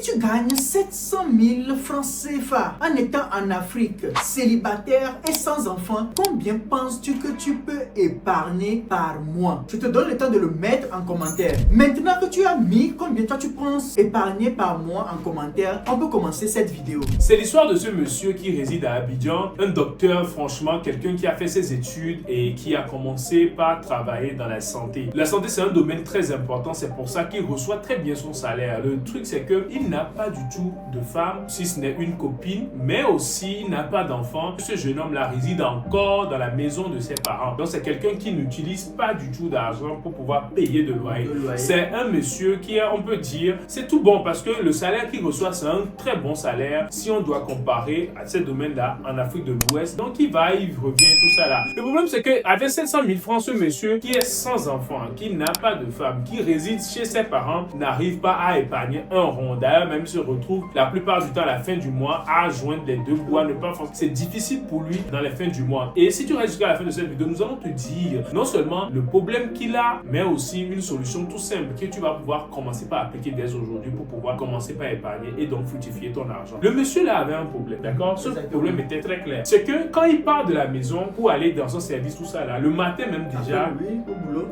tu gagnes 700 000 francs CFA en étant en Afrique, célibataire et sans enfant, combien penses-tu que tu peux épargner par mois? Je te donne le temps de le mettre en commentaire. Maintenant que tu as mis combien toi tu penses épargner par mois en commentaire, on peut commencer cette vidéo. C'est l'histoire de ce monsieur qui réside à Abidjan, un docteur, franchement, quelqu'un qui a fait ses études et qui a commencé par travailler dans la santé. La santé, c'est un domaine très important, c'est pour ça qu'il reçoit très bien son salaire. Le truc, c'est qu'il n'a pas du tout de femme, si ce n'est une copine, mais aussi il n'a pas d'enfant. Ce jeune homme-là réside encore dans la maison de ses parents. Donc, c'est quelqu'un qui n'utilise pas du tout d'argent pour pouvoir payer de loyer. C'est un monsieur qui, on peut dire, c'est tout bon parce que le salaire qu'il reçoit, c'est un très bon salaire si on doit comparer à ces domaines-là en Afrique de l'Ouest. Donc, il va, il revient, tout ça là. Le problème, c'est qu'avec 700 000 francs, ce monsieur qui est sans enfant, qui n'a pas de femme, qui réside chez ses parents, n'arrive pas à épargner un rond. D'ailleurs, même se retrouve la plupart du temps à la fin du mois à joindre les deux bouts, ne pas forcément. C'est difficile pour lui dans les fins du mois. Et si tu restes jusqu'à la fin de cette vidéo, nous allons te dire non seulement le problème qu'il a, mais aussi une solution tout simple que tu vas pouvoir commencer par appliquer dès aujourd'hui pour pouvoir commencer par épargner et donc fructifier ton argent. Le monsieur là avait un problème, d'accord? Ce problème était très clair. C'est que quand il part de la maison pour aller dans son service, tout ça là, le matin même déjà,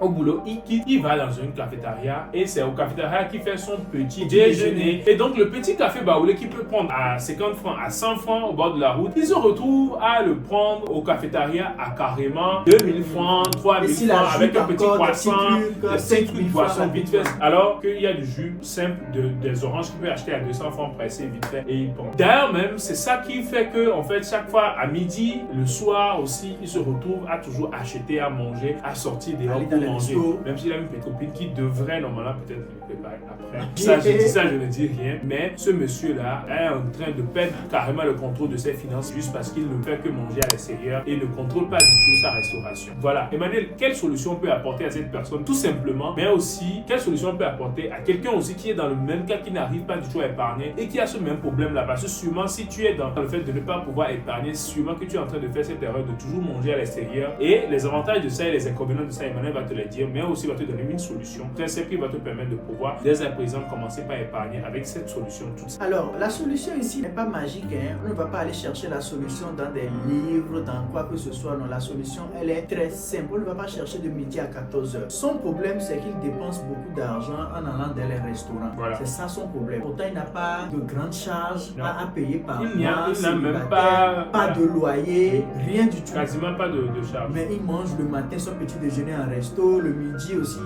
au boulot, il quitte, il va dans une cafétéria et c'est au cafétéria qu'il fait son petit déjeuner. Et donc le petit café baoulé qu'il peut prendre à 50 francs, à 100 francs au bord de la route, il se retrouve à le prendre au cafétéria à carrément 2000 francs, 3000 francs avec un petit croissant, des 5000 boissons vite fait. Alors qu'il y a du jus simple, des oranges qu'il peut acheter à 200 francs pressés vite fait et il prend. D'ailleurs même, c'est ça qui fait que en fait chaque fois à midi, le soir aussi, il se retrouve à toujours acheter à manger, à sortir dehors pour manger. Même s'il a une petite copine qui devrait normalement peut-être lui préparer après. Ça, je dis ça, je ne dis rien. Mais ce monsieur-là est en train de perdre carrément le contrôle de ses finances juste parce qu'il ne fait que manger à l'extérieur et ne contrôle pas du tout sa restauration. Voilà. Emmanuel, quelle solution on peut apporter à cette personne? Tout simplement, mais aussi, quelle solution on peut apporter à quelqu'un aussi qui est dans le même cas, qui n'arrive pas du tout à épargner et qui a ce même problème-là? Parce que sûrement, si tu es dans le fait de ne pas pouvoir épargner, sûrement que tu es en train de faire cette erreur de toujours manger à l'extérieur. Et les avantages de ça et les inconvénients de ça, Emmanuel va te les dire, mais aussi va te donner une solution très simple qui va te permettre de pouvoir, dès à présent, commencer par épargner avec cette solution toute simple. Alors, la solution ici n'est pas magique, hein. On ne va pas aller chercher la solution dans des livres, dans quoi que ce soit. Non, la solution, elle est très simple. On ne va pas chercher de midi à 14h. Son problème, c'est qu'il dépense beaucoup d'argent en allant dans les restaurants. Voilà. C'est ça son problème. Pourtant, il n'a pas de grandes charges à payer par mois. Il n'a même pas de loyer, rien du tout. Quasiment pas de charge. Mais il mange le matin son petit déjeuner en resto, le midi aussi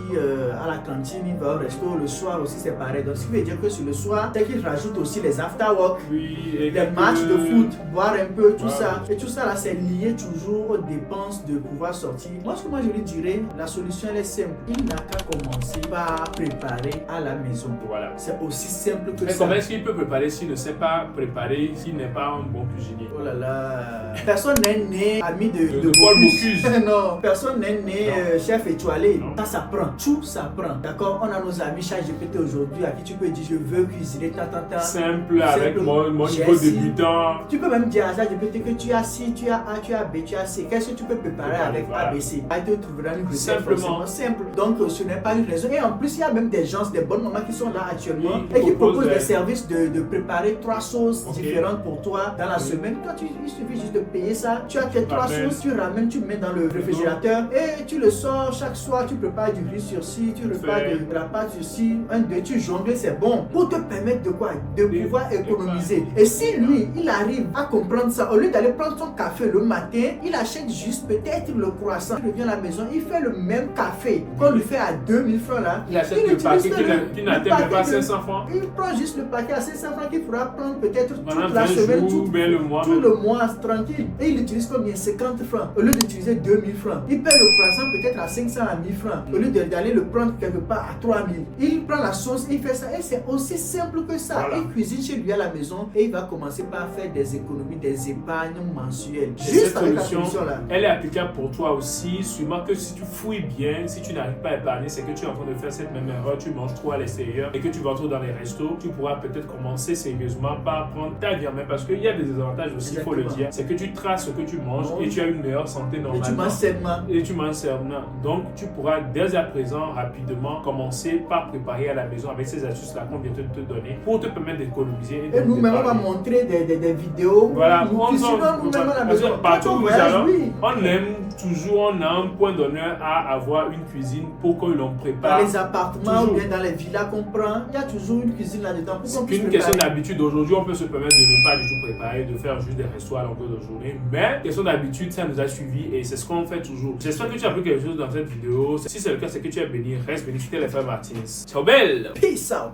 à la cantine, il va au resto, le soir aussi c'est pareil. Donc, ce qui veut dire que sur le soir, c'est qu'il rajoute aussi les after-work, les matchs de foot, boire un peu, tout ça. Et tout ça là, c'est lié toujours aux dépenses de pouvoir sortir. Moi, ce que je lui dirais, la solution elle est simple. Il n'a qu'à commencer par préparer à la maison. Voilà. C'est aussi simple que ça. Mais comment est-ce qu'il peut préparer s'il ne sait pas préparer, s'il n'est pas un bon cuisinier? Oh là là. Personne n'est né ami de Paul Bocuse. Non, personne n'est né chef étoilé. Ça s'apprend. Tout s'apprend. D'accord? On a nos amis ChatGPT aujourd'hui à qui tu peux dire je veux cuisiner simple avec mon niveau débutant. Tu peux même dire à ChatGPT que tu as ci, tu as A, tu as B, tu as C. Qu'est-ce que tu peux préparer avec ABC? Il te trouvera une recette forcément simple. Donc ce n'est pas une raison. Et en plus, il y a même des gens, des bonnes mamans qui sont là actuellement et qui proposent des services de préparer 3 sauces différentes pour toi dans la semaine. Toi, il suffit juste de payer ça. Tu as tes 3 sauces, tu ramènes, tu mets dans le réfrigérateur et tu le sors chaque soir. Tu prépares du riz sur ci, tu prépares de la pâte sur ci, tu jongles, c'est bon. Pour te permettre de quoi? De pouvoir économiser. Et si lui, il arrive à comprendre ça, au lieu d'aller prendre son café le matin, il achète juste peut-être le croissant. Il revient à la maison, il fait le même café qu'on lui fait à 2000 francs là. Il achète le paquet qui n'atteint même pas 500 francs. Il prend juste le paquet à 500 francs qu'il pourra prendre peut-être toute la semaine, tout le mois tranquille. Et il utilise combien? 50 francs. Au lieu d'utiliser 2000 francs. Il paie le croissant peut-être à 500 à 1000 francs. Au lieu d'aller le prendre quelque part à 3000. Il prend la sauce, il fait ça. Et c'est aussi simple que ça. Voilà. Il cuisine chez lui à la maison et il va commencer par faire des économies, des épargnes mensuelles. Juste avec la solution là. Elle est applicable pour toi aussi. Sûrement que si tu fouilles bien, si tu n'arrives pas à épargner, c'est que tu es en train de faire cette même erreur. Tu manges trop à l'extérieur et que tu vas trop dans les restos. Tu pourras peut-être commencer sérieusement par prendre ta viande. Parce qu'il y a des avantages aussi, il faut le dire. C'est que tu traces ce que tu manges et tu as une meilleure santé normalement. Et tu manges sainement. Donc tu pourras dès à présent rapidement commencer par préparer à la maison avec ces astuces là qu'on vient de te donner. donner pour te permettre d'économiser. Et nous-mêmes, on va montrer des vidéos. Voilà, Nous cuisinons nous-mêmes à la maison. Partout Quand où on nous voyage, allons, oui. on aime toujours, on a un point d'honneur à avoir une cuisine pour que l'on prépare. Dans les appartements toujours. ou bien dans les villas qu'on prend, il y a toujours une cuisine là-dedans. Pour qu'on puisse C'est une question préparer. d'habitude. Aujourd'hui, on peut se permettre de ne pas du tout préparer, de faire juste des restos à longueur de journée. Mais question d'habitude, ça nous a suivi et c'est ce qu'on fait toujours. J'espère que tu as appris quelque chose dans cette vidéo. Si c'est le cas, c'est que tu es béni. Reste béni. C'était les frères Martins. Ciao, belle! Peace out.